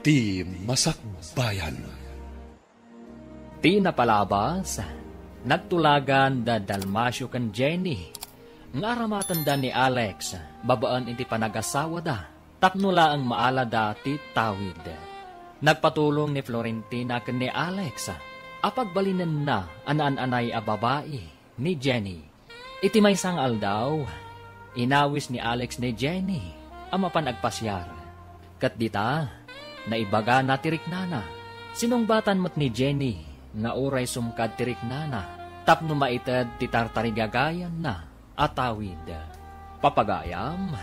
Ti Masakbayan. Ti napalabas, nagtulagan da Dalmasyo kan Jenny. Ngaramatan da ni Alex, babaan iti panag-asawa da. Tapnula ang maala da ti tawid. Nagpatulong ni Florentina kan ni Alex. Apagbalinan na anaan-anay a babae ni Jenny. Iti may sangal daw, inawis ni Alex ni Jenny ang mapanagpasyar. Kat dita, naibaga na tirik nana. Sinungbatan mo't ni Jenny nga uray sumkad tirik nana. Tapno maitad ti tartarigagayan na atawid. Papagayam,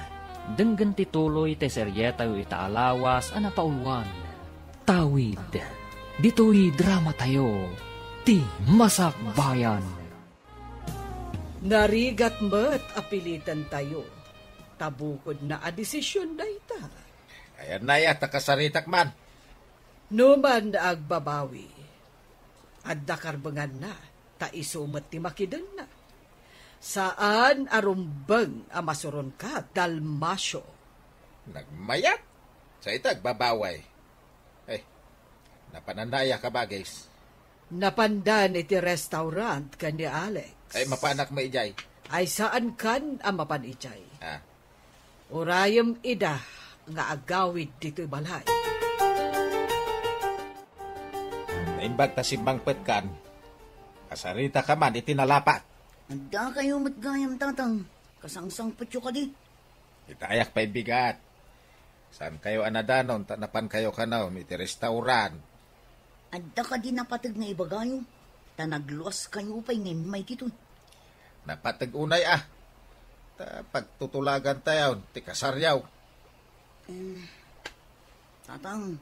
denggan ti tuloy ti seryeta yu itaalawas ana paulwan. Tawid, dito'y drama tayo, ti Masakbayan. Narigat mo't apilitan tayo. Tabukod na a desisyon na ita. Ayan na yata kasaritak man. Numan na agbabawi. At dakarbangan na, taisumat ti makidan na. Saan arumbang amasuron ka, Dalmasyo? Nagmayat? Sa itag babaway. Eh, napanandaya ka ba, guys? Napandan iti restaurant kan ni Alex. Ay, mapanak mo ijay. Ay saan kan ang mapanichay? Ah. Urayam ida nga agawid dito'y balay. Naimbag ta simbang petkan. Kasarita ka man, itinalapat. Anda kayo matgayam tatang. Kasangsang patyo ka di. Itayak pa'y bigat. Saan kayo anadanon, tanapan kayo kanaw, iti restaurant. Anda ka di napatag na ibagayo. Tanagluwas kayo pa'y ngayon may tito. Napatag unay pagtutulagan tayo, ti kasaryaw. Tatang,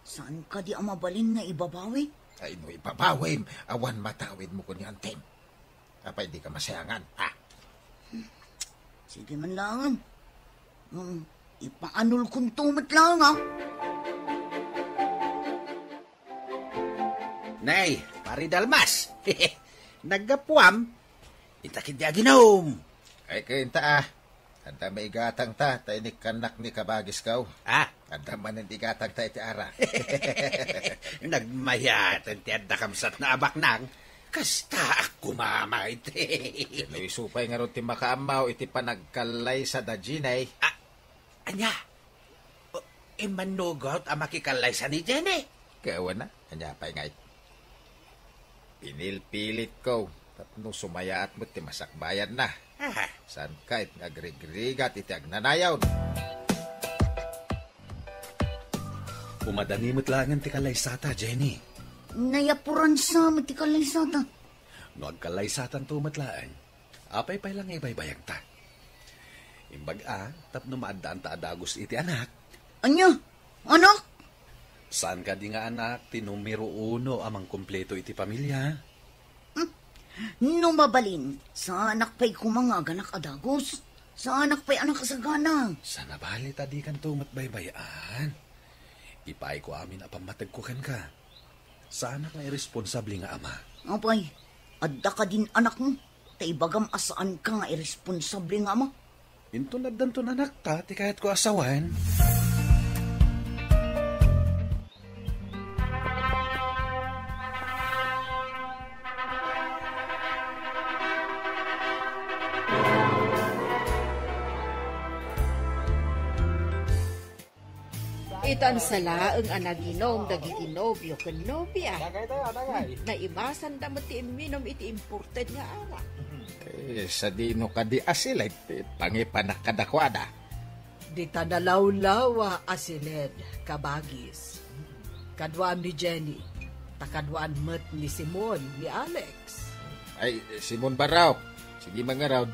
saan ka di amabalin nga ibabawi? Ay no, ipabawim, awan matawid mo kunyan, Tim. Apay di ka masayangan, Sige man langan. Ipaanol kong tumat lang, Nay, pari Dalmas. Naggapuam. Itakid di aginom. Ay kainta Anda may igatang ta, tainik kanak ni kabagis kaw. Anda man ang igatang ta iti ara. Nagmayatan ti adda kamsat na abak nang. Kasta ako mamay ti. May supay nga ron ti makaamaw iti panagkalay sa dajinay. Anya, manugot ang makikalay sa ni Jenny. Kawan na, anya pa'y ngay. Pinilpilit ko, tapno sumayaat mo ti masakbayan na. San kahit agrig-rigat iti agnanayaw. Umadanimot langan ti kalaysata, Jenny. Nayapuran sa matikalaysata. No agkalaysatan tumatlaan, apay pay lang ibay-bayag ta. Imbag tapno maadaan ta adagos iti anak. Anya? Anak? Saan ka di nga anak, ti numero 1 amang kompleto iti pamilya? Numabalin, sa anak pa'y kumangaganak adagos. Sa anak pa'y anak kasagana. Sa nabali ta di kan tumatbaybayan. Ipay ko amin apamatagkukan ka. Sa anak na irresponsable nga ama. Apay, adda ka din anak mo. Taibagam asaan ka nga irresponsable nga ama. Intulad danton anak ta, ti kahit ko asawan. Itan sala ang anaginom dagiti nobyo ken nobya. Naimasan da ti minom iti imported nga awa. Sa dino ka di asilay, pangipanak kadakwada. Di tanalawlawa asiled kabagis. Kadwaan ni Jenny, takadwaan met ni Simon, ni Alex. Ay, Simon Baraw, sige mga raw,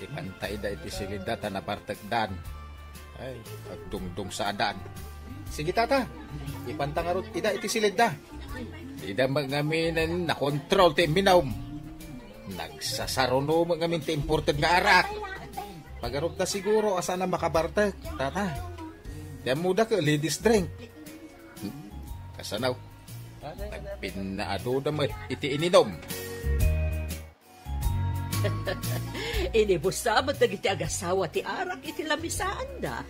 ipantay da iti silida tanapartagdan. Ay, pagdungdung sa adan. Sige tata, ipantangarot ida iti silida. Ida magaminan na kontrol ti minawm. Nagsasaruno magamin ti imported nga arak. Pagarot na siguro asa na makabartag, tata. Diyan muda ka, ladies drink. Kasanaw, nagpinaado na mo iti ininom. Inibusamat na iti agasawa ti arak iti lamisaan da.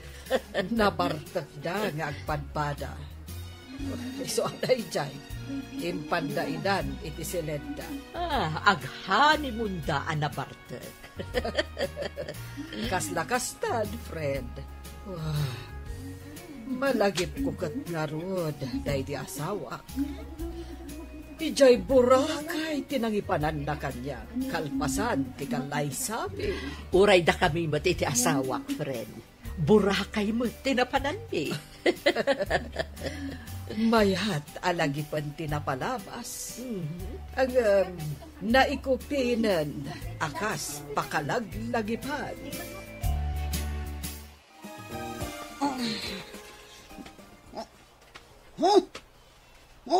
Nabartak da nga agpadpada. Iso anay jay, impandaidan iti silenda. Aghani munda anabartek. Kasla-kastad, friend. Malagip ko kat narod dahi di asawa. Ijay burakay tinangipanan na kanya. Kalpasan ti kalay sabi. Uray da kami mo ti asawa, friend. Burakay mo tinapanan ni. Mayat alagipan tinapalabas. Ang naikupinan akas pakalaglagipan.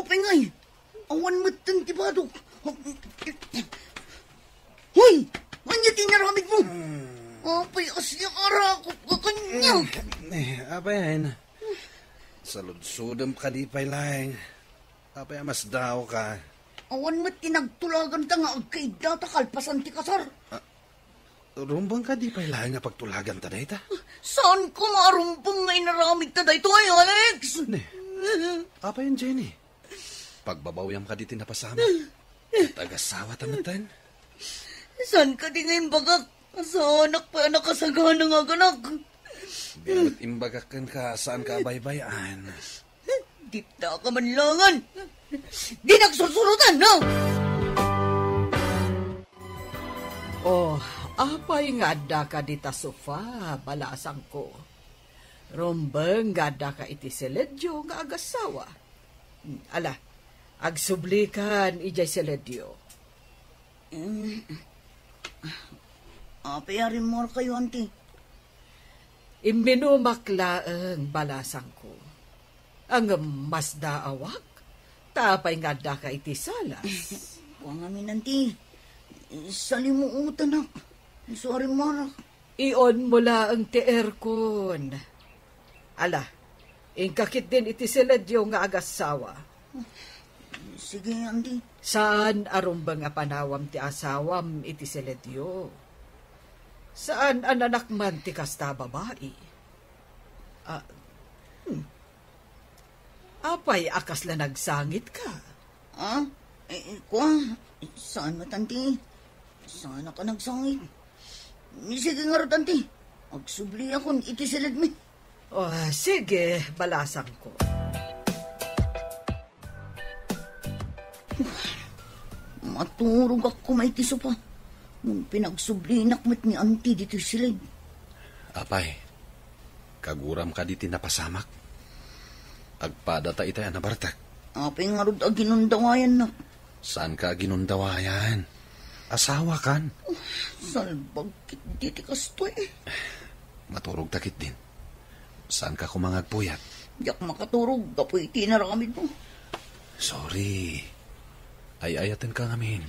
Pengay! Awan matan ti badok. Hoy! Anya tinaramid mo? Apay asya arakot ka kanya. Apa yan? Saludsudam ka di pa'y laing. Apa mas daw ka? Awan mat tinagtulagan ta nga agkaida ta kalpasan ti kasar. Rumbang ka di pa'y laing nga pagtulagan ta dayta? Saan ko marumpang nga inaramid ta dayto ay Alex? Apa yan, Jenny? Pagbabawyam ka di tinapasama. Tagasawa tamatan. Saan ka di ngayon bagak? Sa anak pa anak kasagana nga ganak. Biya't imbagakan ka saan ka baybayan. Di ta ka manlangan. Di nagsusurutan, no? Apay nga da ka dita sofa, balasang ko. Rombeng nga da ka iti seledyo nga agasawa. Ala, agsublikan ijay seledyo. Apayarin mo kayo, auntie. Imbinumaklaang balasang ko. Ang mas daawak, tapay nga da ka iti salas. Huwag amin, auntie. Salimuutan na. Sorry, Mara. Iyon mula ang teerkon. Ala, ingkakit din iti seledyo nga agasawa. Sige, auntie. Saan arumbang nga panawam ti asawam iti seledyo? Saan ang anak man ti kasta babae? Apay akas la nagsangit ka? Saan mo, auntie? Saan ka nagsangit? Sige nga rin, auntie. Agsubli akong iti silid mi. Sige, balasang ko. Maturog ako may tiso pa. Nung pinagsublinak mo't ni auntie dito silid. Apay, kaguram ka di tinapasamak. Agpada ta itay anabartak. Apay nga rin ginundawayan na. Saan ka ginundawayan? Asawa kan? Salbag kit diti kasto eh. Maturog takit din. Saan ka kumangagpuyat? Yak makaturog, kapoy tinaramid mo. Sorry. Ay-ayatan ka ngamin.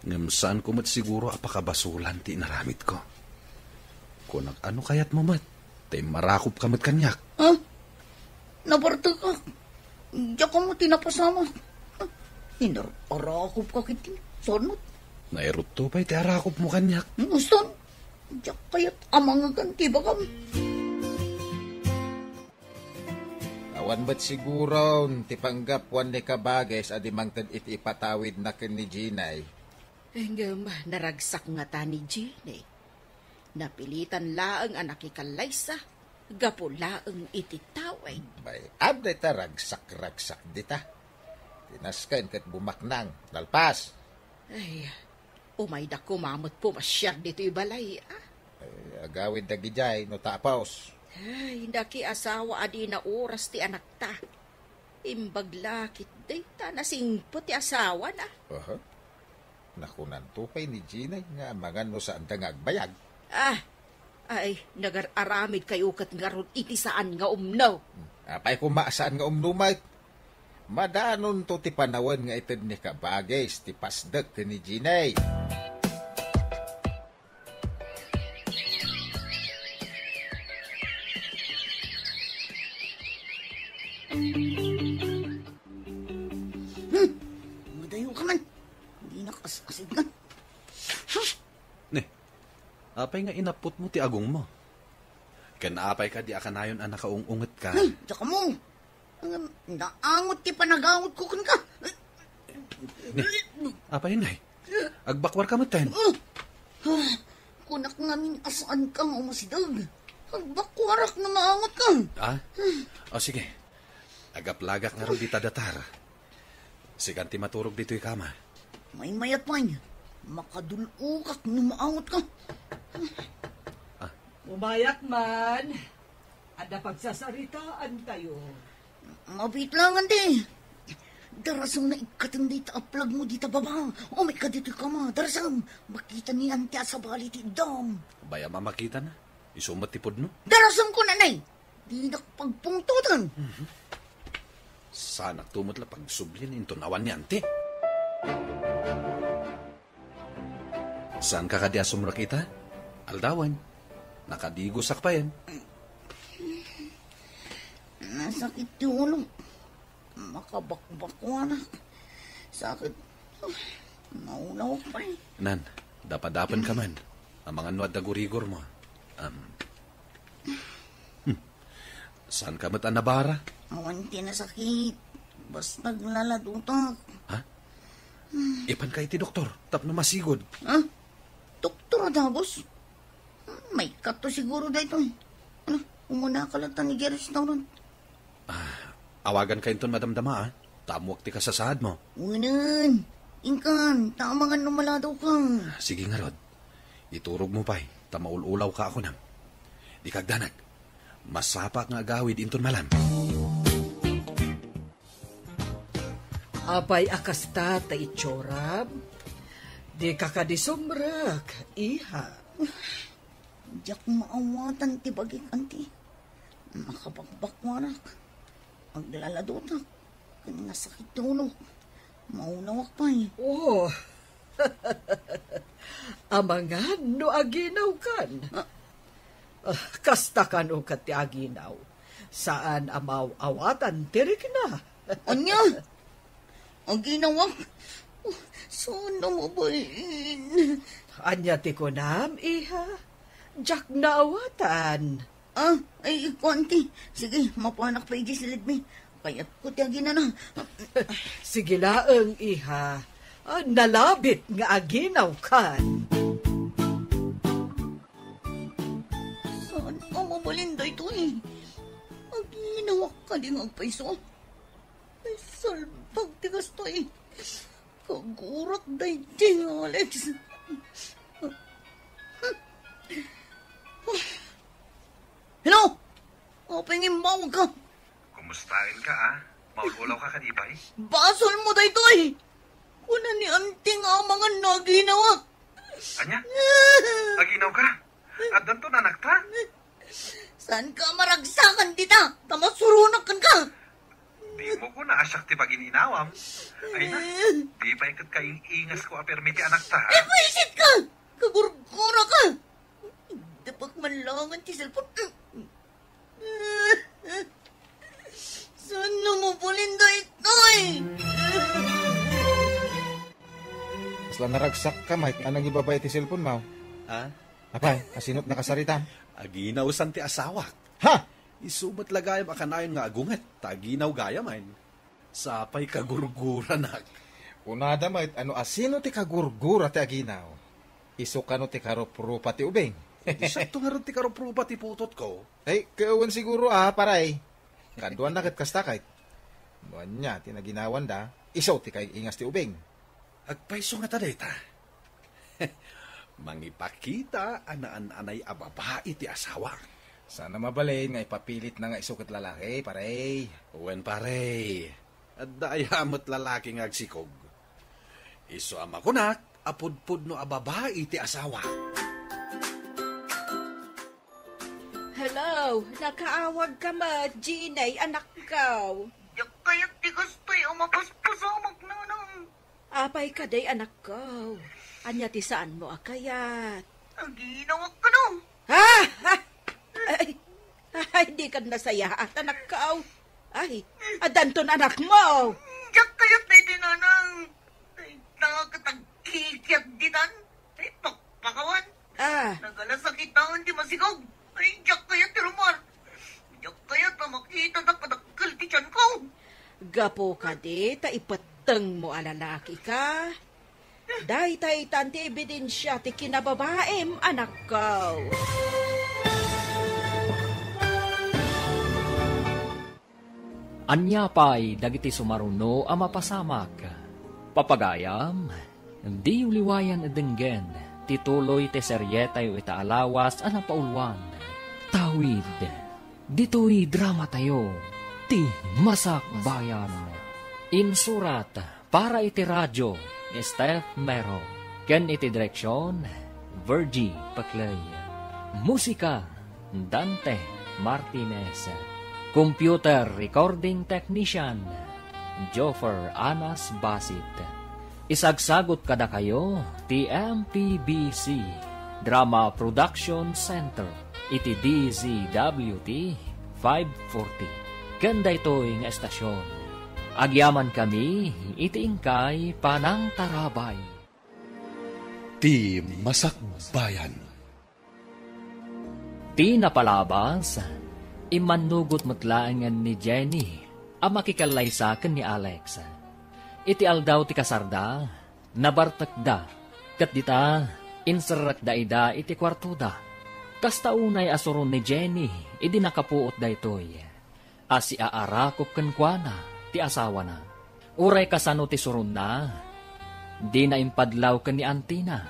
Ngam saan ko mat siguro apakabasulan ti inaramid ko. Kung ano kayat mo mat, tay marakop ka mat kanyak. Nabarta ka. Diyak ka mo tinapasama. Hinarakop ka kiti. Sonot. Nairot to pa'y ti arakop mo kanyak. Gusto? Diyak kayat amang aganti bagam. Awan ba't siguro ti panggapwan ni kabagay sa adimangtad iti ipatawid na ken ni Ginay. Hanggang naragsak nga ta ni Ginay. Napilitan laang anak ikalaysa. Gapo laang iti taway. Bay, abday ta ragsak-ragsak dita. Tinaskan kat bumaknang. Dalpas. Ay, umayda kumamot po masyar dito ibalay. Ay, agawid na gijay no tapos. Ay, daki asawa adi na oras ti anak ta. Imbaglakit data nasingpo ti asawa na. Nakunan tupay ni Ginay nga mangan mo saan ta nga agbayag. Ay, nagar-aramid kayo kat nga ron iti saan nga umnaw. Apay kumasaan nga umnumay. Madanon to ti panawan nga itid ni kabagay ti pasdag ti ni Ginay. Madayo ka man. Hindi nakasasid ka. Apay nga inapot mo ti agong mo. Kanapay ka di akanayon ang nakaungungot ka. Ay, tsaka mo. Naangot ti panagangot ko kan ka. Apay nay, agbakwar ka matan. Kunak namin asaan kang umasidag. Agbakwarak na maangot ka. O sige, agaplagak nga ro di tadatar. Siganti maturog dito'y kama. May mayat pa niya. Makadulukak na maangot ka. Umayak man. Ada pagsasaritaan tayo. Mabit lang, ante. Darasang na ikatinday ta aplag mo dita baba. O may ka dito ka ma. Darasang makita ni ante sa bali ti dam. Baya mamakita na. Isumat tipod no. Darasang ko nanay. Di nakapagpungtutan. Sana tumot la pagsublin into nawan ni ante. Saan ka kadi asumra kita? Aldawan. Nakadigosak pa yan. Nasakit yung ulo. Makabakbakwa na. Sakit. Naulaw pa rin. Nan, dapadapan ka man. Ang mga nuad na gurigor mo. Saan ka mat anabara? Awanti na sakit. Basta naglaladutak. Ha? Ipan ka iti doktor. Tap na masigod. Ha? Doktor Adabos? May kato siguro dito eh. Ano? Umuna ka lang ni Geris na ron. Awagan ka inton madamdama ah. Tamuak ti kasasahad mo. Unan. Inkan. Tama nga numaladaw ka. Sige nga Rod. Iturog mo pa'y. Tamaululaw ka ako nam. Di kagdanag. Masapak nga agawid inton malam. Apay akasta ta itsorab. Di kakadisumrak, iha. Diyak maawatan ti bagik anti. Makabakbakwarak. Maglaladutak. Kanya sakit tulog. Maulawak pa eh. Oh. Amangan no aginaw kan. Kasta ka no kat ti aginaw. Saan amaw awatan tirik na. Anya? Ang ginawak? Sana mo ba Anya ti ko nam, iha. Jack na awatan. Ay, konti. Sige, mapanak pa silid mi. Kaya't ko tiyagin na. Sige laeng, iha. Nalabit nga aginaw kan. Saan ka mabalinda ito eh? Aginawak ka din ang paiso. Ay, salpag tigas to eh. Kagurak day ding, Alex. Hello? Pengin bawag ka. Kumustahin ka ah? Maululaw ka kanibay? Basol mo day to eh. Kuna ni anting ang mga naginawak. Anya? Aginaw ka? At danto nanak ta? Saan ka maragsakan dita? Tamasurunak ka. Di mo ko na asyak ti pag-ininawam. Ay na, di pa ikat ka ingas ko apermiti anak ta. Paisit ka! Kagurgura ka! Dapat manlangan ti cellphone. Saan na mo pulindo ito eh? Isla naragsak ka, Mike. Anong ibabay ti cellphone mo? Apay, asinot nakasarita. Aginaw san ti asawak. Ha? Isumat lagayam akanayon nga agungat. Taginaw gayaman. Sapay kagurgura nak. Unada, Mike. Ano asino ti kagurgura ti aginaw? Isukano ti karoprupa ti ubeng. Isakto nga rin ti karoprupa ti putot ko. Ay, kauwan siguro paray. Kanduan nakit kastakay. Buwan niya, tinaginawan da. Isaw ti kay ingas ti ubeng. Agpaiso nga taday ta. Mangipakita anaan-anay ababae ti asawa. Sana mabalin nga ipapilit na nga isukit lalaki, paray. Uwen paray. At dayamot lalaki nga agsikog. Iso ama kunak, apudpud no ababae ti asawa. Hello, nakaawag ka ma, Ginay, anak ko. Yak kaya't tigas to'y umapaspasamag na nang. Apay ka day, anak ko. Anya ti saan mo akayat? Aginawak ka no. Ha? Ay, di ka nasaya at anak ko. Ay, adanton anak mo. Yak kaya't na itinanang. Ay, nakakatagkikyag dinan. Ay, pakpakawan. Nagalasakit na hindi masigog. Ay, diyak kaya tirumar. Diyak kaya tamakita na padakal ti tiyan ko. Gapo ka di, ta ipateng mo alalaki ka. Dahi tayo tanti ebidensya ti kinababaem, anak ko. Anya pa'y dagiti sumaruno ang mapasamak. Papagayam, di uliwayan adenggen, tituloy te seryetay o itaalawas ang napaulwan. Tawid, dito'y drama tayo, ti Masak Bayan. Insurat, para iti radyo, Steph Mero. Ken iti direksyon, Virgie Paclay. Musika, Dante Martinez. Computer Recording Technician, Joffer Anas Basit. Isagsagot kada kayo, TMPBC, Drama Production Center, iti DZWT 540. Ganda ito'y nga estasyon. Agyaman kami, iti ingkay Panang Tarabay. Ti Masak Bayan. Ti napalabas, imanugot matlaangan ni Jenny, ang makikalaysakan ni Alex. Iti aldaw ti kasarda, nabartakda, kat dita, insarak da ida iti kwartuda. Kasta unay asuron ni Jenny, idi nakapuot da itoy. Asi aarakop kenkwana, ti asawa na. Uray kasano ti surun na, di na impadlaw ken ni Antina.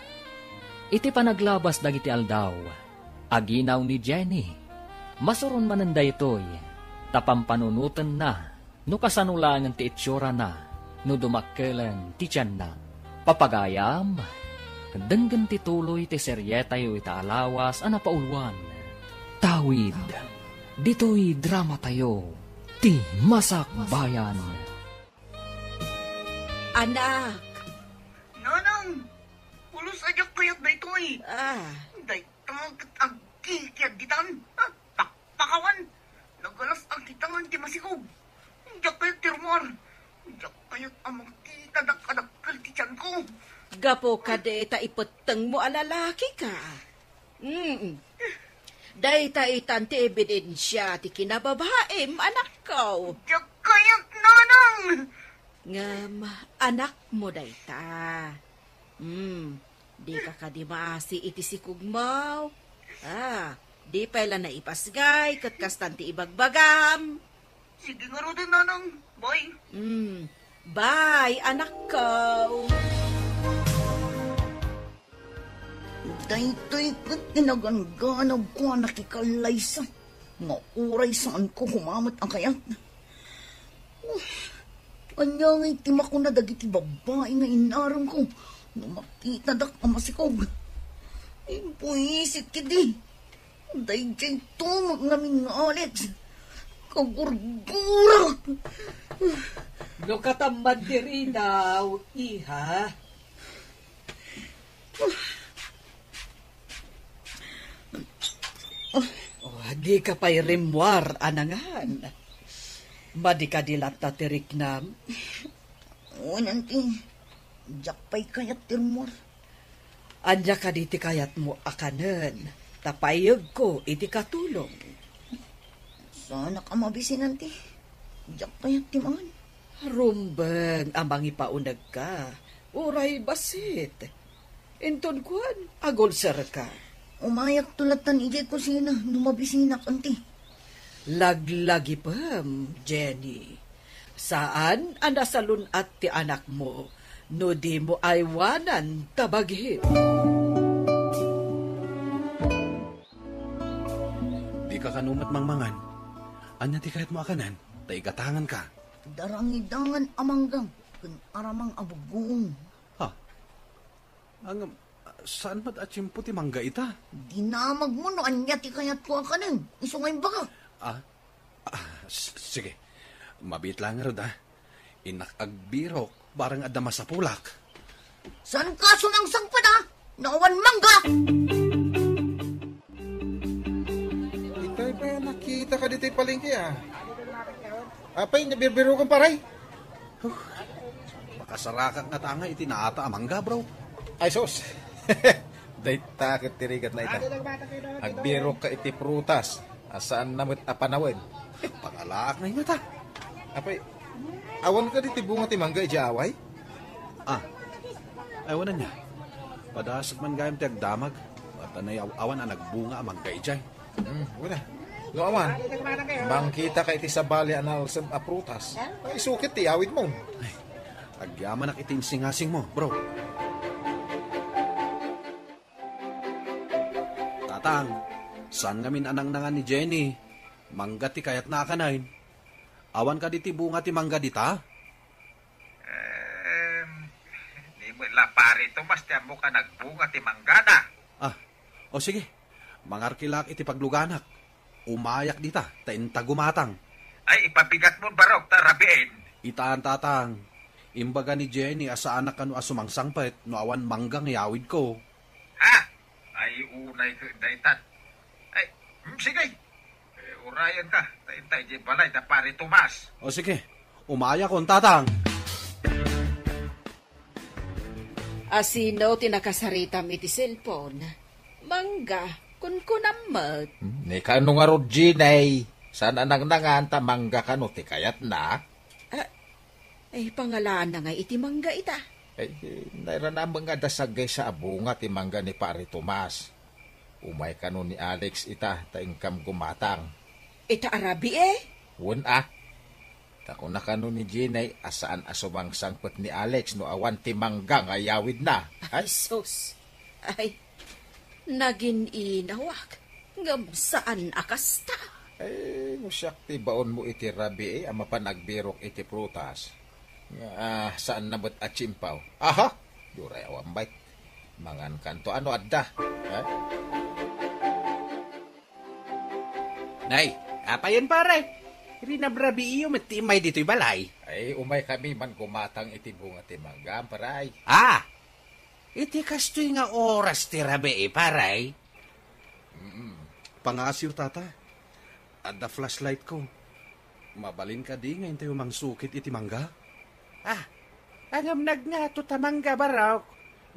Iti panaglabas dagiti aldaw, aginaw ni Jenny, masuron mananda ito'y, tapampanunuten na, no kasanulangan ti itsura na, no dumakkelan ti tiyan na. Papagayam, denggan ti tuloy ti seryetay o itaalawas ang napaulwan. Tawid, dito'y drama tayo, ti Masak Bayan. Anak! Nanang, ulos adyak kayat na ito eh. Day tagat ang kikiyad ditan. Takpakawan. Nagalas ang kitangan ti masikog. Diyak kayat tirmar. Diyak kayat ang makita dakadakal ti tiyan ko. Gapo ka de, ta ipateng mo alalaki ka. Day ta itanti ebidensya ti kinababaem, anak ko. Diyak kayat nanang. Ngam, anak mo day ta. Di ka kadimaasi iti sikugmaw. Di pala na ipasgay, kat kastanti ibagbagam. Sige nga rin nanang. Bye. Bye, anak ko. Daytoy kat inaganganag ko nakikalaysa. Nga uray saan ko humamat ang kayat. Anyangay timak ko na dagiti babae nga inaram ko. Nung makita dak ang masikog. Impuisit kidi. Dahil dyan tumag namin nga Alex. Kagurgura. No katamad diri daw, iha. Di ka pa'y rimwar, anangan. Madi ka dilata tirik na. Nanti, jak pa'y kayat tirmor. Anya ka di ti kayat mo akanen. Tapayag ko, iti katulong. Sana ka mabisi nanti. Jak kayat timangan. Rumbeng, amang ipaunag ka. Uray basit. Inton kuan, agol sir ka. Umayak tulatan ijay ko sina, numabisinak anti. Laglagi pam, Jenny. Saan ang nasalun at ti anak mo, no di mo aywanan tabaghin? Di ka kanumat mangmangan. Anya ti kahit mo akanan, taigatangan ka. Darangidangan amanggang, kun aramang abugung. Ha? Saan mat atsimpo ti mangga ita? Dinamag mo no anya ti kayat ko akanin. Isungay baka. Sige. Mabit lang rod Inakagbirok, barang adama sa pulak. Saan kaso ng sangpada? Nawan mangga! Itay pa, nakita ka dito'y palengke Apay, nabibiro kang paray. Makasarakak nga tanga itinaata amangga, bro. Ay, sos. Day takot tirigat na ita. Agbiro ka iti prutas. Asaan namit apanawin. Pangalaak na nga ta. Apay, awan ka diti bunga ti mangga iti away? Ayaw niya. Padasag man gayam ti agdamag. At anay awan ang nagbunga amang kaijay. Wala. No awan, mangkita ka iti sa bali anal sa prutas. Ay, sukit ti awid mo. Agyaman ak itinsingasing mo, bro. Tatang, saan ngamin anang nangan ni Jenny? Mangga ti kayat na kanain. Awan ka diti bunga ti mangga dita? Di mo lapari Tomas, ti amo ka nagbunga ti manggana. O sige, mangarkilak iti pagluganak. Umayak dita, tainta gumatang. Ay, ipabigat mo barok, tarabiin. Itaan tatang, imbaga ni Jenny asa anak kanu asumangsangpet no awan manggang yawid ko. Ha? Ay, unay ko daitan. Ay, sige. Urayan ka, taintay di balay, da pare Tomas. O sige, umayak kon tatang. Asino tinakasarita mi ti cellphone? Mangga, kunkunamot. Ni kanong arod Ginay. Saan anang nangan ta mangga kano ti kayat na? Ay, pangalaan na nga iti mangga ita. Ay, nairana mga dasagay sa abunga ti mangga ni pare Tomas. Umay kano ni Alex ita, taingkam gumatang. Ita arabi eh. Wun Tako na kano ni Ginay, asaan asumang sangpot ni Alex no awan ti mangga nga yawid na. Ay, sus. Ay, nagin inawak. Ngam saan akasta? Ay, musyak ti baon mo iti rabi ama pa nagbirok iti prutas. Saan nabot at chimpaw? Aha! Duray awambay. Mangan kanto ano adda? Nay, apa yun pare? Rinabrabi iyo matimay dito'y balay. Ay, umay kami man gumatang iti bunga ti mangga, paray. Iti kastoy nga oras ti rabi paray. Pangasir tata. Adda flashlight ko. Mabalin ka di ngayon tayo mangsukit iti mangga. Angam nagngato ta mangga baraw.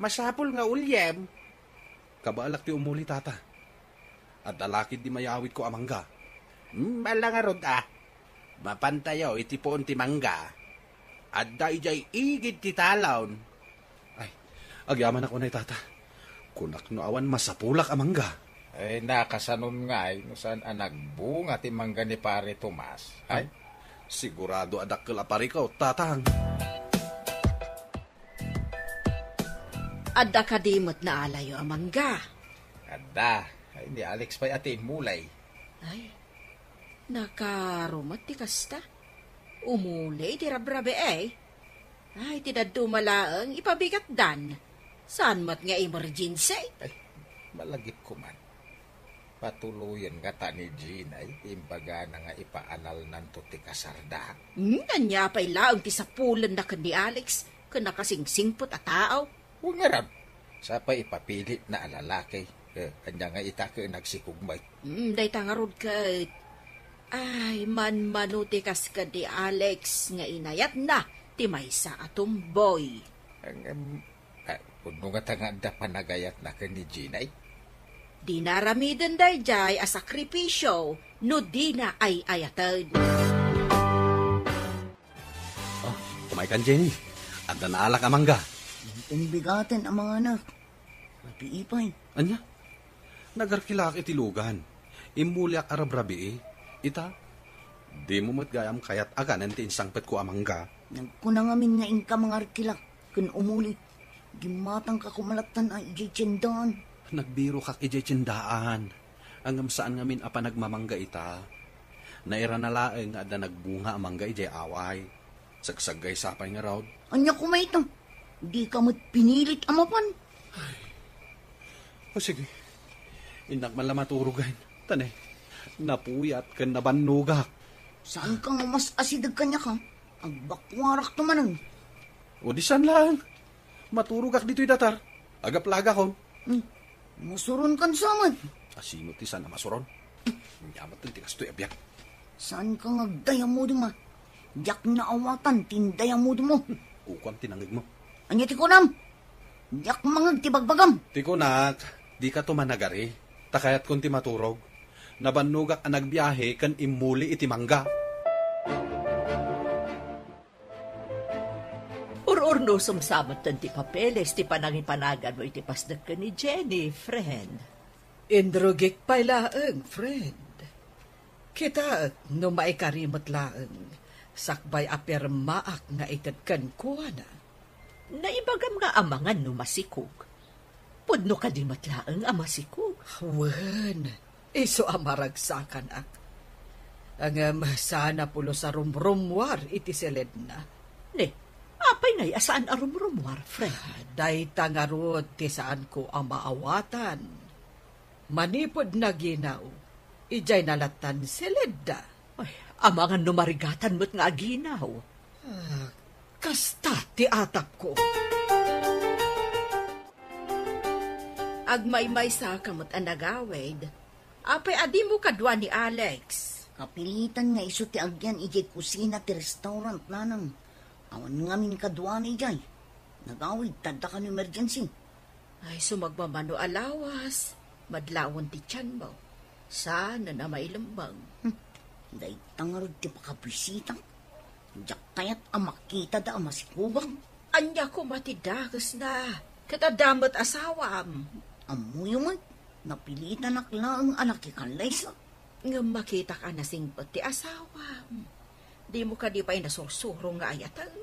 Masapul nga ulyem. Kabaalak ti umuli tata. Adda lakid di mayawid ko amangga. Malangarod Mapantayaw iti poon ti mangga. Adda ijay igid ti talon. Ay, agyaman ako na tata. Kunak no awan masapulak amangga. Ay, nakasanon nga ay, saan nagbunga ti mangga ni pare Tomas. Ay, sigurado adak kalapari ko, tatang. Adda kadimot na alayo amangga. Adda. Ay, ni Alex pa'y ati mulay. Ay, nakarumat ti kasta. Umulay ti rabrabe eh. Ay, tinadumalaang ipabigat dan. Saan mat nga emergency? Ay, malagip ko man. Patuluyan nga ta ni Ginay, imbaga na nga ipaanal nanto ti kasarda. Kanya pa'y laong ti sapulan na ni Alex, kana kasingsingpot at tao. Huwag nga ram. Sa pa ipapilit na alalaki. Kanya nga itake nagsikugmay. Day tangarod ka. Ay, manuti kas ka di Alex nga inayat na ti maysa atong boy. Puno nga tanganda panagayat na ka ni Ginay. Di naramiden day jay a sakripisyo no di na ay ayatan. Kumay kan Jenny. Adda na alak amangga. Tinibigatan ang mga anak. Napiipay. Anya? Nagarkilak iti lugan. Imulyak arabrabi Ita, di mo matgayam kayat aganan ti insangpet ko amangga. Nagkunang amin nga inka mga arkilak. Kun umuli. Gimatang ka kumalatan ay ijay Nagbiro kak ijay tsindaan. Angam saan ngamin apa nagmamangga ita. Naira na laeng nga ada nagbunga amangga ijay away. Sagsagay sapay nga raw. Anya kumay ito. Di ka mo't pinilit amapan. O sige. Inak man lang maturugan. Tanay. Napuyat ka nabanugak. Saan ka nga mas asidag kanya ka? Agbakwarak tumanang. O di saan lang. Maturugak dito'y datar. Agaplaga ko. Masuron kan saman. Asino ti saan na masuron? Yamat ti kastoy abyak. Saan ka nga daya mo ma? Diyak na awatan, tindaya mo mo. Ukwan tinangig mo. Anya ti kunam? Diyak mangag ti bagbagam. Ti kunak. Di ka tumanagari, takayat kung ti maturog. Nabanugak ang nagbiyahe kan imuli iti mangga. Urno sumsamot ti papeles, ti panangipanagan mo iti pasdak ka ni Jenny, friend. Indrugik pa'y laeng, friend. Kita, no maikarimot laeng, sakbay apirmaak nga itad kan kuwana. Naibagam nga amangan no masikog. Pudno ka di matlaeng amasikog. Wen, iso amaragsakan ak. Ang sana pulo sa rumrumwar iti seled na. Ne, apay ngay asaan a rumrumwar, friend? Day tangarod ti saan ko ang maawatan. Manipod na ginaw, ijay nalatan seled da. Ay, amangan no marigatan mo't nga ginaw. Kasta ti atap ko. Agmay-may sa kamot ang nagawid. Apay adi mo kadwa ni Alex. Kapilitan nga iso ti agyan ijay kusina ti restaurant nanang. Awan nga min kadwa ni ijay. Nagawid, tanda ka no emergency. Ay, sumagmamano alawas. Madlawon ti tiyan mo. Sana na mailambang. Day tangarod ti pakabisita. Diyak kaya't amakita da amasikubang. Anya ko matidagas na. Katadamot asawam. Amuyo man, napilitan nakla ang anak ikanlay sa. Nga makita ka na singpot ti asawam. Di mo ka di pa'y nasursuro nga ayatan.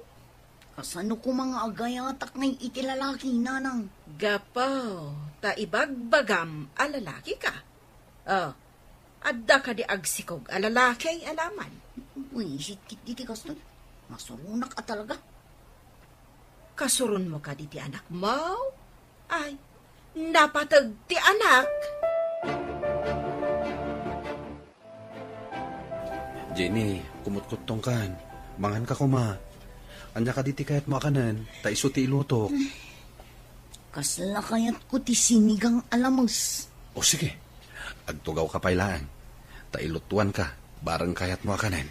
Kasano ko mga agayatak ngay itilalaki nanang. Gapaw, ta ibagbagam alalaki ka. Adda ka di agsikog alalaki alaman. Uy, sitit diti kastoy. Masurunak at talaga. Kasurun mo ka di ti anak mo? Ay, napatag ti anak. Jenny, kumut-kutong kan. Mangan ka kuma. Anya ka diti kayat mo akanan, ta iso ti ilutok. Kasla kayat ko ti sinigang alamos. O sige, agtugaw ka pailaan. Ta ilutuan ka, barang kayat mo akanan.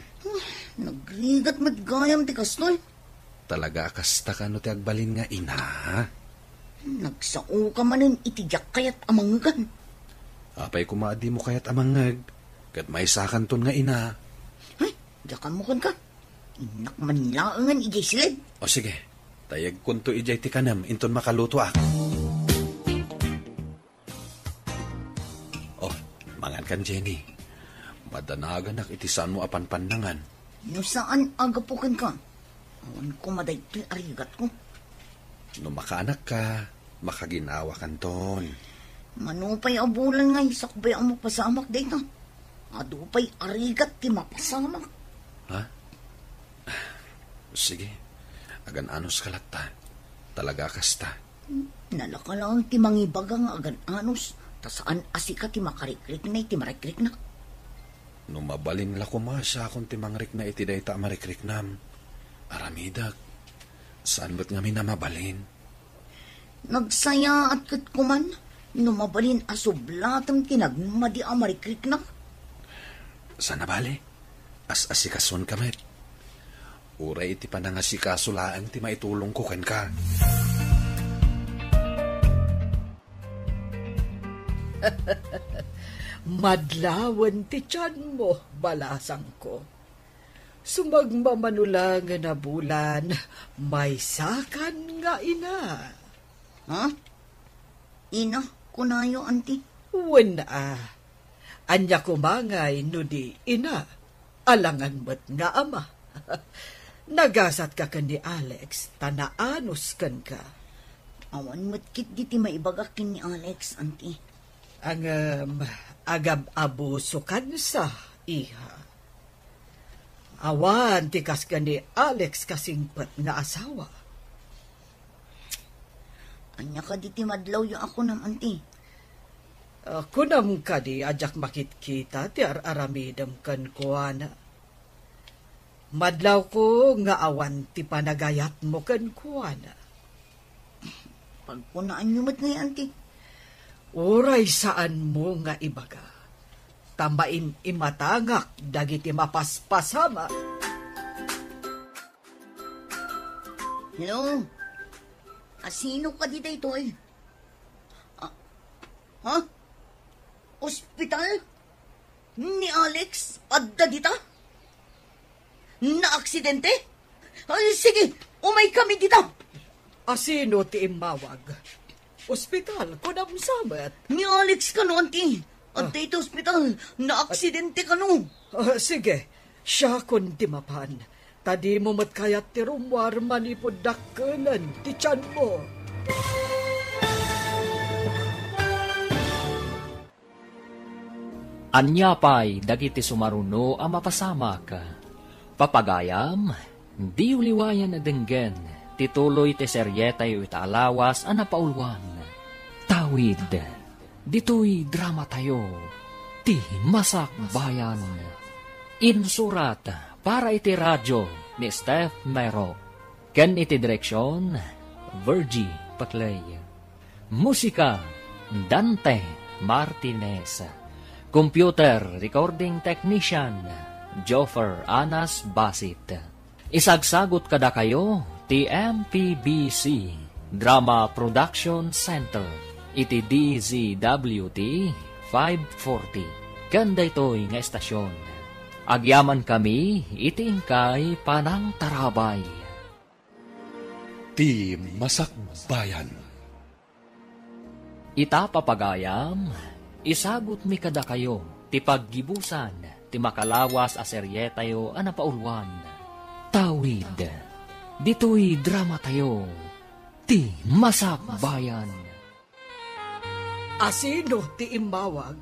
Nagrigat matgayam ti kastoy. Talaga kasta ka no ti agbalin nga ina. Nagsao ka manin itijak kayat amanggan. Apay kumaadi mo kayat amangag. Kat may sakan ton nga ina. Ay, diyakan mo kan ka. Inak manlaangan ijay silid. O sige, tayag kunto ijay ti kanam, inton makaluto ak. Oh, mangan kan Jenny. Madanagan ak itisan mo apan pandangan. No saan agapukan ka? Awan ko madaytoy arigat ko. No makaanak ka, makaginawa kanton. Manupay abulan nga isakbay ang mapasamak dito. Adupay arigat ti mapasamak. Ha? Sige, agan anos kalata. Talaga kasta. Nalaka lang ti mangibaga nga agan anos. Tasaan asika ti makarikrik na iti marikrik na. No mabalin la kumasya kung ti mangrik na iti dayta marikrik nam. Aramidag, saan ba't nga minamabalin? Nagsaya at kat kuman, numabalin asublatang tinagmadi amarikrik na. Sana bali? As-asikason ka met. Uray iti panangasikasulaan ti maitulong ko ken ka. Madlawan ti tiyan mo, balasang ko. Sumagmamanulang na bulan, may sakan nga ina. Ha? Ina, kunayo, auntie. Wala. Anya kumangay no di ina. Alangan mo't nga ama. Nagasat ka ni Alex, tanaanos kan ka. Awan matkit di ti maibagakin ni Alex, auntie. Ang agab-abuso kan sa iha. Awan, tikas ka ni Alex kasingpat nga asawa. Anya ka di ti madlaw yung ako nam, auntie. Kunam ka di ajak makitkita ti aramidam kan kuana. Madlaw ko nga awan ti panagayat mo kan kuana. Pagpunaan nyo mat ngayon, auntie. Uray saan mo nga ibaga. Tambain imatangak dagiti mapaspasama. Hello? Asino ka dito ito eh? Ha? Ospital? Ni Alex? Adda dita? Na-aksidente? Ay, sige, umay kami dita. Asino ti imawag? Ospital, kunam samet. Ni Alex ka no, auntie. Adda ito ospital. Na-aksidente ka no. Sige, siya kun di mapan. Tadi mo matkayat ti rumwar manipod dakkenan ti tiyan mo. Anya pa'y dagiti sumaruno ang mapasamak. Papagayam, di uliwayan na denggen, tituloy ti seryeta yu itaalawas ang napaulwan. Tawid, dito'y drama tayo, ti Masak Bayan. Insurat para iti radyo ni Steph Mero. Ken iti direksyon, Virgie Patlay. Musika, Dante Martinez. Computer Recording Technician, Joffer Anas Basit. Isagsagot kada kayo, TMPBC, Drama Production Center, iti DZWT 540. Kanda ito'y nga estasyon. Agyaman kami, iti ingkay panang tarabay. Ti Masak Bayan. Ita papagayam, isagot mi kada kayo, ti paggibusan, ti makalawas a seryeta yo anapaulwan. Tawid, dito'y drama tayo, ti Masak Bayan. Asino ti imawag?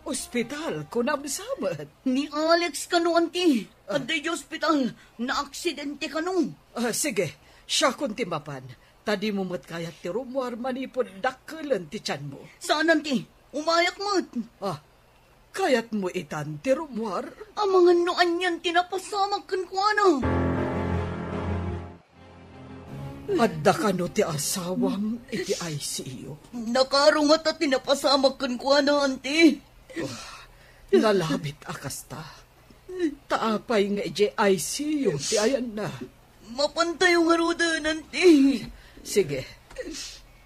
Ospital, kunam samet. Ni Alex ka no, auntie. Adda ito ospital. Na-aksidente ka no. Sige, siya kun ti mapan. Tadi mo matkayat ti rumwar manipod dakkelan ti tiyan mo. Saan, auntie? Umayak mo't. Kayat mo itan ti rumwar? Ang mga noan yan tinapasamag kan ko ano. Adda ka no ti asawang iti ICU. Nakarungat at tinapasamag kan ko ano, auntie. Nalabit akasta. Taapay nga iti ICU ti ayan na. Mapantay yung haruda, auntie. Sige,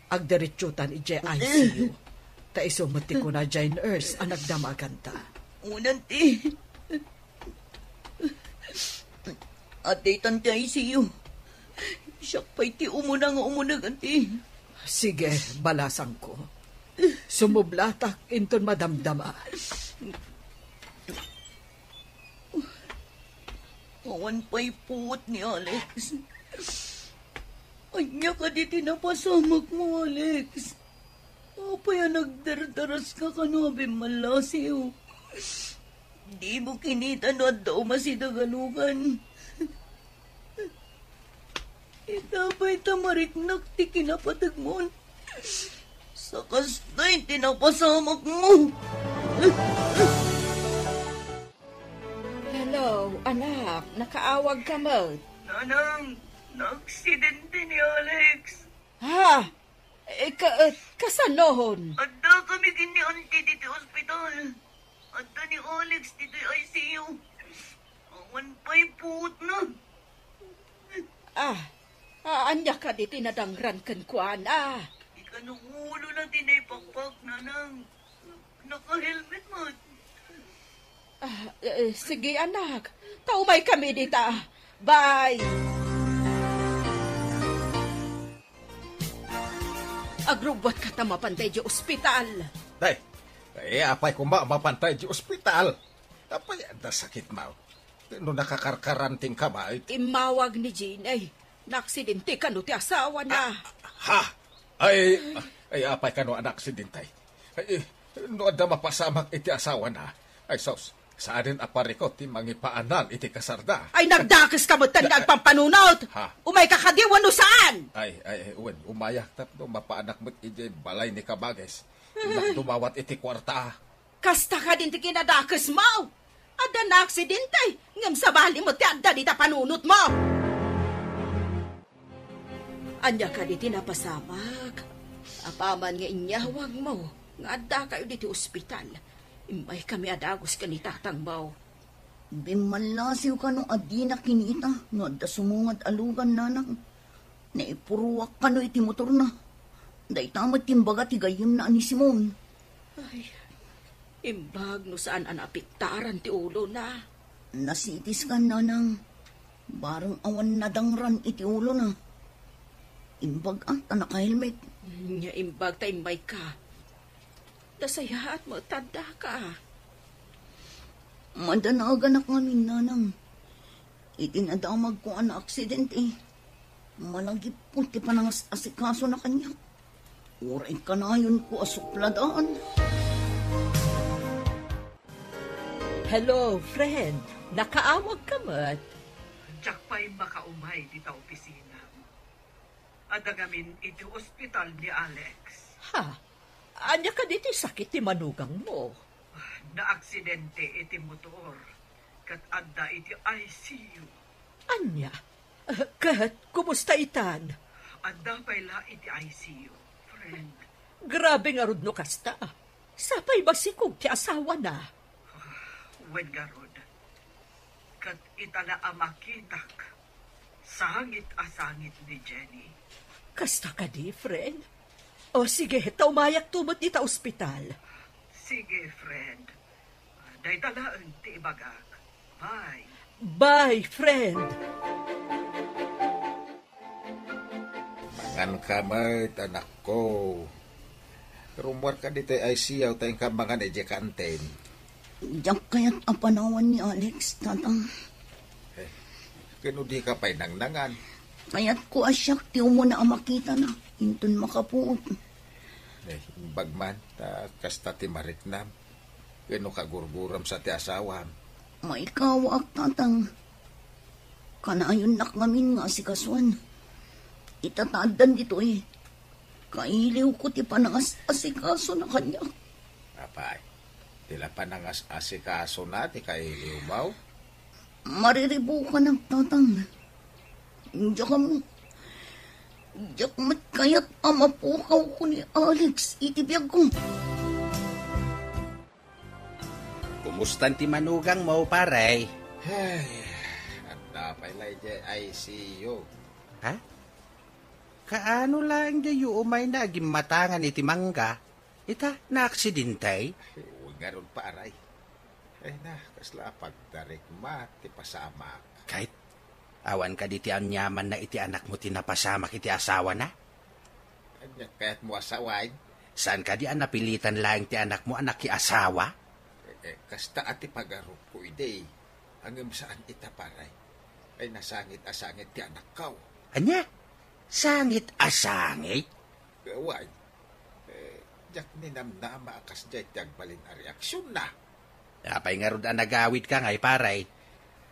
agdiretsutan iti ICU. Taisumati ko na dyan nurse ang nagdamagan ta. Unanti. Ate, tanti ICU. Siya pa'y ti umunang anti. Sige, balasang ko. Sumublatak inton madamdama. Awan pa'y puot ni Alex. Anya ka di tinapasamag mo, Alex. Apay nagdardaras ka kanabi malasiw. Di mo kinita no at daw masidagalugan. Itapay tamariknak ti kinapatag mo. Sa kastay tinapasamak mo. Hello, anak. Nakaawag ka mo. Nanang, na-aksidente ni Alex. Ha? Kasanohon? Adda kami gini auntie dito ospital. Adda ni Alex dito ICU. Awan pa'y puot na. Anya ka di tinadangran kan kuan, Ika nung ulo na tinaypakpak, nanang. Naka-helmet mo. Sige, anak. Taumay kami dita. Bye! Agrubot ka ta mapantay di ospital. Day, apay ko mapantay di ospital. Apay, sakit mo. No nakakarkaranting ka ba? Imawag ni Jean, naaksidente ka no ti asawa na. Ay, apay ka no anak aksidentay. Ay, no ada mapasamak iti asawa na. Ay, sos, saan apari ko ti mangipaanan iti kasarda. Ay, nagdakas ka mo tandang pampanunot. Umay ka kadiwan no saan? Ay, uwan, umayak tap no mapaanak mo't iti balay ni Kabages. Dumawat iti kwarta. Kasta ka din ti kinadakas mo. Ada na aksidente. Ngam sabali mo ti adda di ta panunot mo. Anya ka di tinapasamag. Apaman nga inyawag mo. Nga adda kayo di ti ospital. Imay kami adagos ka ni tatang mo. Bimalasiw ka no adi na kinita. No adda sumungad alugan nanang. Naipuruwak ka no iti motor na. Day tamat timbaga ti gayim na ani Simon. Ay, imbag no saan ang apiktaran ti ulo na. Nasitis ka na nang barang awan nadangran iti ulo na. Imbag ang naka-helmet. Nya imbag ta imbay ka. Dasayaat mo tanda ka. Madanagan ako ngamin nanang. Itinadamag ko ang aksidente. Malagip po ti panangas asikaso na kanya. Uray ka na yun ko asupladaan. Hello, friend. Nakaawag ka mat? Diyak pa'y makaumay di ta opisina. Adagamin iti ospital ni Alex. Ha? Anya ka diti sakit ti manugang mo? Na-aksidente iti motor. Kat adda iti ICU. Anya? Kat, kumusta itan? Adda pa'yla iti ICU, friend. Grabe nga rod no kasta. Sapay basikog ti asawa na. Wen garod. Kat itala amakitak. Sangit ni Jenny. Kasta ka di, friend? O sige, taumayak tumot di ta ospital. Sige, friend. Day talaan ti ibagak. Bye. Bye, friend. Mangan ka mat, anak ko. Rumor ka dito ay siyaw tayong kamangan ejekanten. Diyak kaya't ang panawan ni Alex, tatang. Kano di ka pa'y nangnangan. Kaya't ko asyak ti mo na makita na. Intun makapuot. Bagman, kasta ti mariknam. Kano ka gurguram sa ti asawam. Maikawak, tatang. Kanayon nak ngamin nga si Kaswan. Itataadan dito eh. Kailiw ko ti panangas asikaso na kanya. Apay, tila panangas asikaso na ti kailiw mo. Mariribo ka ng tatang. Diyak mat kaya't amapukaw ko ni Alex itibiyag ko. Kumusta ti manugang mo, paray? Ay, anda pa'y ICU. Ha? Kaano lang dayo umay na gimatangan iti mangga? Ita, na-aksidentay? Huwag nga ron pa, aray. Ay na, kasla pagdarik ma, ti pasamak. Kahit awan ka diti anyaman na iti anak mo tinapasamak iti asawa na? Kanya kaya't mo asawain. Saan ka di napilitan lang ti anak mo anak ki asawa? Kasta ati pagarup ko ide. Hanggang saan itaparay. Ay nasangit-asangit ti anak kau. Anya? Sangit-asangit? Gaway. Jak ninamnama akas jay tiyagbalin a reaksyon na. Apay nga rod nagawid ka ngay paray.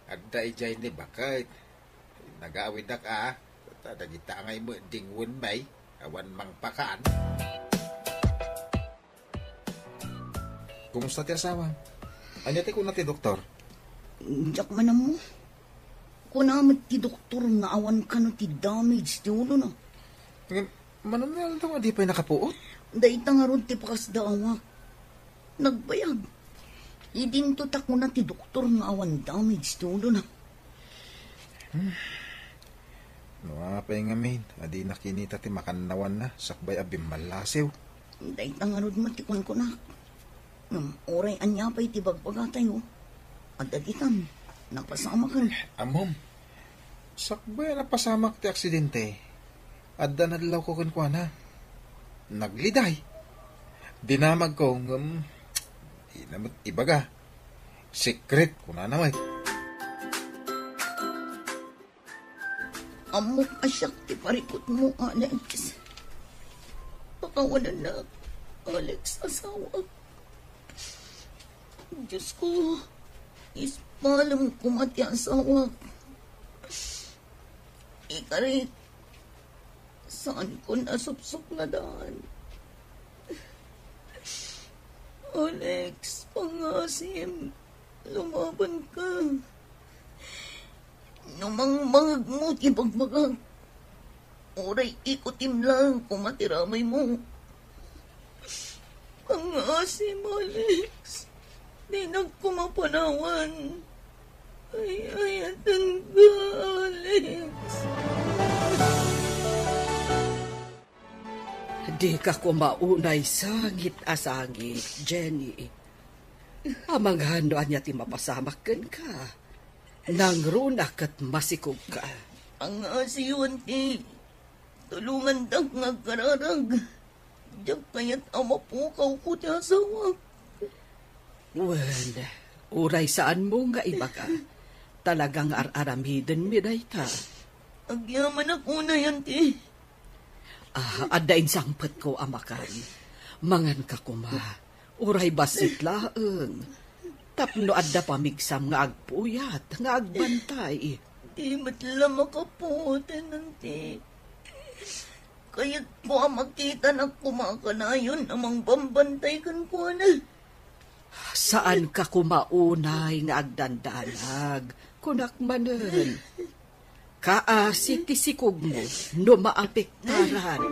Adda ijay ni bakit. Nagawid na ka. Tadagita ngay mo dingwon may. Awan mang pakaan. Kumusta ti asawa? Anya ti kuna ti doktor? Diyak man mo. Kunamit ti doktor nga awan ka no ti damage ti ulo na. Manunal daw di pa'y nakapuot? Dahita nga ron ti pakasdawak. Nagbayag. Idinto ta ko na ti doktor nga awan damage ti ulo na. Nuapay nga min. Adi nakinita ti makanawan na. Sakbay abim malasew. Dahita nga ron matikon ko na. Oray anya pa'y ti bagbagatay o. At aditan, napasama ka. Amom, sakbay napasamak ti aksidente. Adda nadlaw ko kunkwa na. Nagliday. Dinamag ko ibaga. Secret ko na naman. Amok asyak ti parikot mo, Alex. Pakawalan na, Alex, asawa. Diyos ko, ispalam ko mati asawa. Ikarit, saan ko nasupsup na daan? Alex, pangasim, lumaban ka. Numangmag mo, ibagmagag. Oray ikutim lang kung matiramay mo. Pangasim, Alex. Di nagkumapanawan. Ay, atan ka, Alex. Di ka kumaunay sangit asangit, Jenny. Amang handoan niya ti mapasamakan ka. Nang runak at masikog ka. Ang asiyon ti, tulungan dag nga kararag. Diyak kaya't amapukaw ko ti asawa. Well, uray saan mo nga iba ka? Talagang ar-aramiden mi dayta. Agyaman ako na yan ti. Adain sangpet ko amakan. Mangan ka kuma. Uray basit laeng. Tapno adda pamigsam nga agpuyat, nga agbantay. Di matla makaputin nanti. Kaya't po makita na kumakanayon amang bambantay kan ko na. Saan ka kumaunay nga agdandanag? Kunak manen. Kaasi tisikog mo no maapektaran.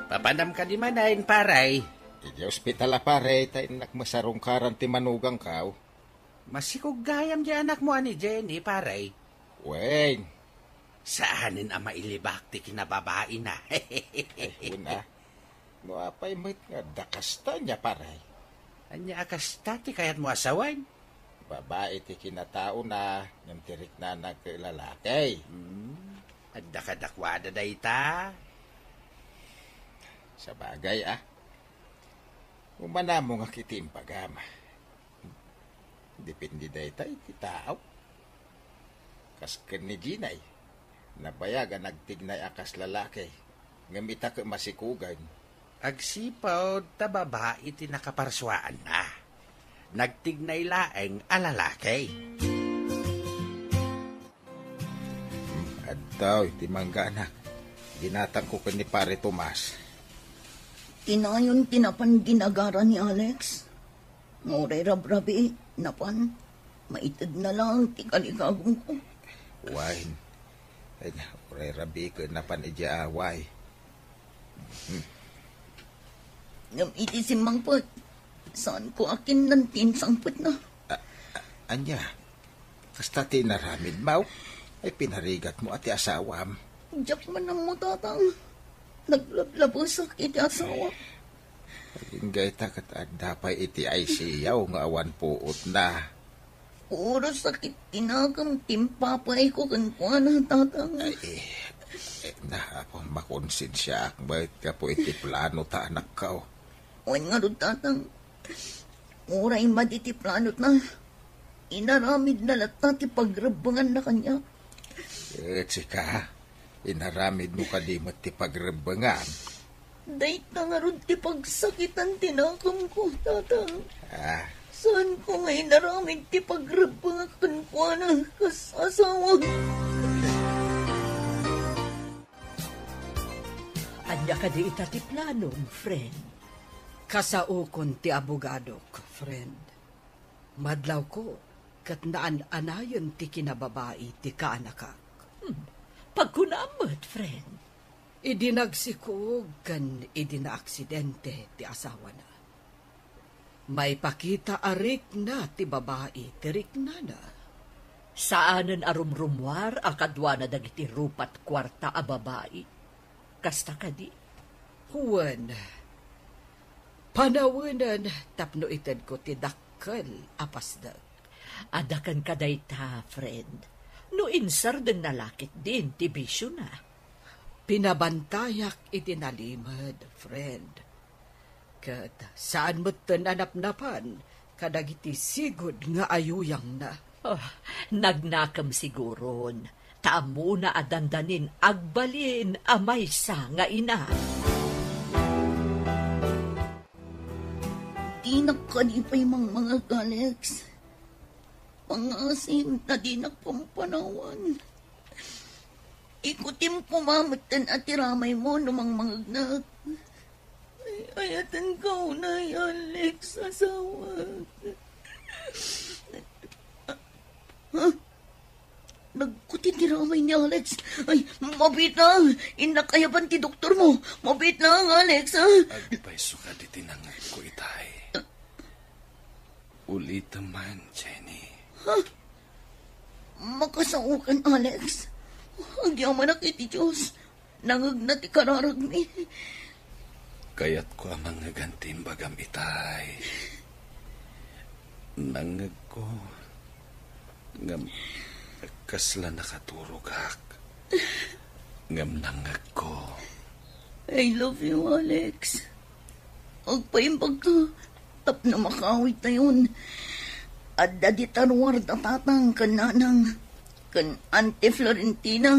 Papanam ka di manayin, paray. Iti ospital pare, tayo nakmasarong karan ti manugang kao. Masikog gayam di anak mo ani Jenny, paray. Weng. Saanin ang mailibak ti kinababae na. Una, no apay mo't nga dakasta niya paray. Anya akasta ti kayat mo asawan? Babae ti kinatao na, yung tirik na naglalaki. At dakadakwada da ita. Sa bagay umana mo nga kitim pagama. Depende da ita iti tao. Kasken ni Ginay, nabayagan nagtignay akas lalaki. Ngamita ka masikugan. Agsipaw ta babae ti nakaparswaan na. Nagtignay laeng alalaki. At daw, iti mangga anak. Ginatang ko ni Pare Tomas. Tinayon tinapan ginagara ni Alex. Nguray rabrabi, napan. Maitid na lang, tikaligagong ko. Wine. Ay, uray rabi ko napan ija away. Iti si Mangpot. Saan ko akin nantin sangpot na? Anya, kasta tinaramid mo, ay pinarigat mo ati asawam. Diyak man ang mo tatang. Naglablabusak iti asawa. Ingay takat dapay iti ay siyaw nga awan puot na. Puro sakit tinagam timpapay ko kankwana tatang. Na ako makonsensya akbait ka po iti plano ta anak ka. Wan nga rin tatang. Uray maditi planot na. Inaramid na lata ti pagrebangan na kanya. Tsika, inaramid mo ka di ti pagrebangan. Dahit na nga rin ti pagsakitan tinakam ko, tatang. Saan ko nga inaramid ti pagrebangan ko na kasasawa? Anya ka di ita ti planon, friend. Kasaukon ti abogadok, friend. Madlaw ko, kat naan-anayon ti kinababae ti kaanakak. Pagkunamot, friend. Idi nagsikog, kan idi na aksidente ti asawa na. May pakita arik na ti babae, tirik na na. Saanan arumrumwar akadwa na dagiti rupat kwarta a babae. Kasta ka di? Huwan. Panawanan tapno ited ko ti dakkel apasdag. Adakan ka dayta, friend. No insar den nalakit din ti bisyo na. Pinabantayak itinalimad, friend. Kat saan mo't tananap-napan kadagiti sigod nga ayuyang na. Nagnakam siguron. Taamo na adandanin agbalin amay sa nga ina. Di nakalipay mga Alex. Pangasim na di nagpampanawan. Ikutim pumamatan at tiramay mo namang mangagnak. Ayatan ka unay, Alex, asawa. Nagkutin tiramay ni Alex. Ay, mabit lang. Inakayaban ti doktor mo. Mabit lang, Alex, ha? Agpay suka di tinangay ko itay. Ulit man, Jenny. Ha? Makasaukan, Alex. Ang yaman na kiti Diyos. nangag na ti kararag mi. Kayat ko ang mga gantim bagam itay. Nangag ko. Ngam kasla nakaturugak. Ngam nangag ko. I love you, Alex. Agpaimbag ka. Tap na makawit na yun. At dadi tarwar na tatang kananang kan Auntie Florentina.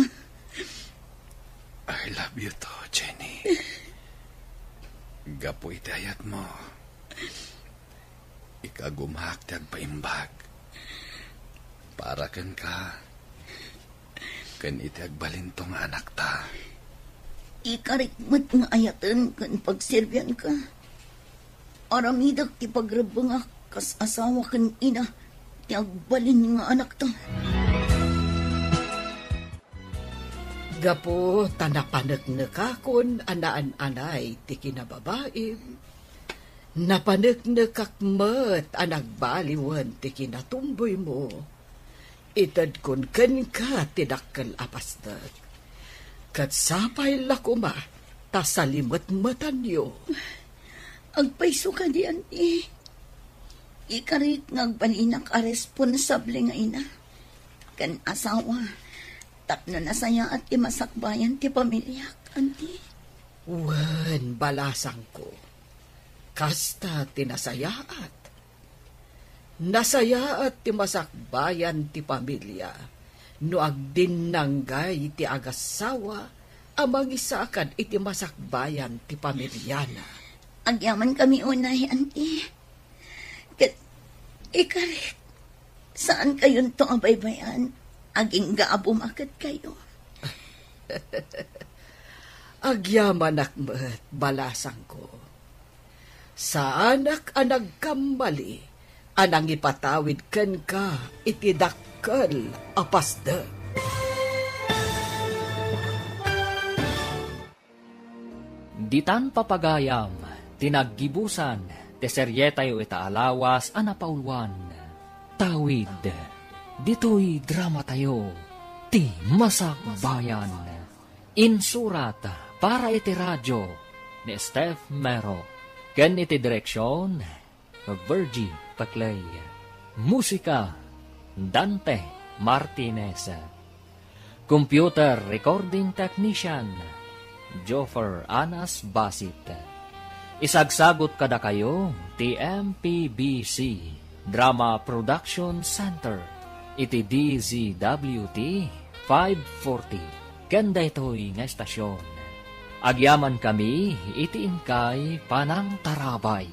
I love you to, Jenny. Gapo itayat mo. Ikagumahak tiyag paimbag. Para kan ka. Kan itiyag balintong anak ta. Ikarikmat nga ayatan kan pagserbian ka. Aramidak ti pagrabangak kas asawa kan ina. Tiyag balin nga anak ta. Gapo, tanapanag-nakakon, anaan-anay, ti kinababaim. Napanag-nakakmat, anagbaliwan, ti kinatumboy mo. Itad kun ken ka, tidakkel apasdag. Kat sapay lakuma, tasalimot-matan yo. Agpaiso ka di, Auntie. Ikarit ngagbalinak a responsable nga ina. Kan asawa. Tapno na saya at imasakbayan ti pamilya, Auntie. Wen, balasang ko. Kasta tinasayaat. Nasayaat ti masakbayan ti pamilya. No agdinanggay ti agasawa, amang isakan iti masakbayan ti pamilyana. Agyaman kami unay, Auntie. Ikarit, saan kayon to abaybayan? Aging gaabumakat kayo. Agyaman akmet, balasang ko. Sa anak anag kambali, anang ipatawid ken ka, itidakkel apasda. Ditan papagayam, tinaggibusan, teseryetayo itaalawas, anapaulwan, tawid. Dito'y drama tayo, ti masakbayan. Insurat para iti radyo ni Steph Mero. Ken iti direksyon, Virgie Paclay. Musika, Dante Martinez. Computer recording technician, Joffer Anas Basit. Isagsagot kada kayo, TMPBC, Drama Production Center. Iti DZWT 540. Kanda ito'y nga estasyon. Agyaman kami, iti inkay panang tarabay.